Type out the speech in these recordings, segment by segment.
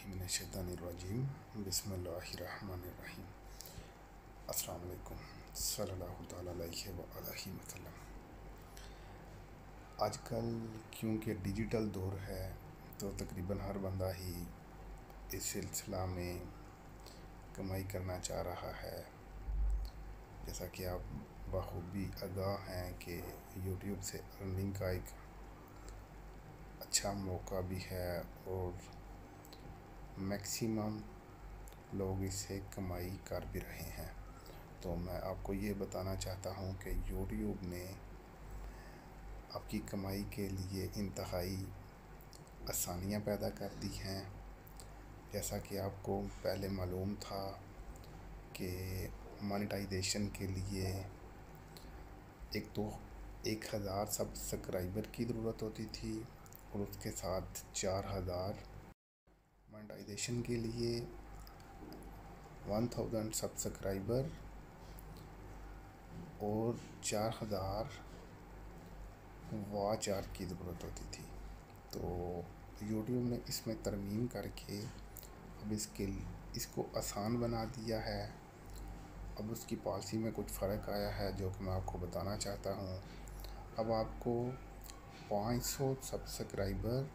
मिनश्शैतानिर्रजीम बिस्मिल्लाहिर्रहमानिर्रहीम। अस्सलाम वालेकुम सल्लल्लाहु तआला अलैहि व अलैहि वसल्लम। आजकल क्योंकि डिजिटल दौर है तो तकरीबन हर बंदा ही इस सिलसिला में कमाई करना चाह रहा है। जैसा कि आप बखूबी आगाह हैं कि यूट्यूब से अर्निंग का एक अच्छा मौका भी है और मैक्सिमम लोग इससे कमाई कर भी रहे हैं। तो मैं आपको ये बताना चाहता हूँ कि यूट्यूब ने आपकी कमाई के लिए इंतहाई आसानियाँ पैदा कर दी हैं। जैसा कि आपको पहले मालूम था कि मोनेटाइजेशन के लिए एक तो 1000 सब्सक्राइबर की ज़रूरत होती थी और उसके साथ 4000 मोनेटाइजेशन के लिए 1000 सब्सक्राइबर और 4000 वॉच आवर की ज़रूरत होती थी। तो यूट्यूब ने इसमें तरमीम करके अब इसको आसान बना दिया है। अब उसकी पॉलिसी में कुछ फ़र्क आया है जो कि मैं आपको बताना चाहता हूँ। अब आपको 500 सब्सक्राइबर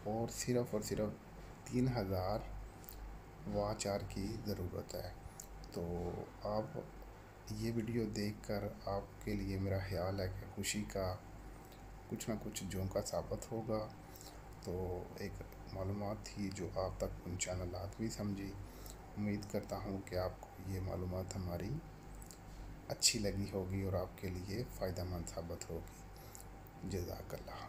और सिर्फ़ 3000 वॉच आवर की ज़रूरत है। तो आप ये वीडियो देखकर आपके लिए मेरा ख्याल है कि खुशी का कुछ ना कुछ झोंका साबित होगा। तो एक मालूमात थी जो आप तक पहुँचाना लाज़मी समझी। उम्मीद करता हूँ कि आपको ये मालूमात हमारी अच्छी लगी होगी और आपके लिए फ़ायदेमंद साबित होगी। जज़ाकल्लाह।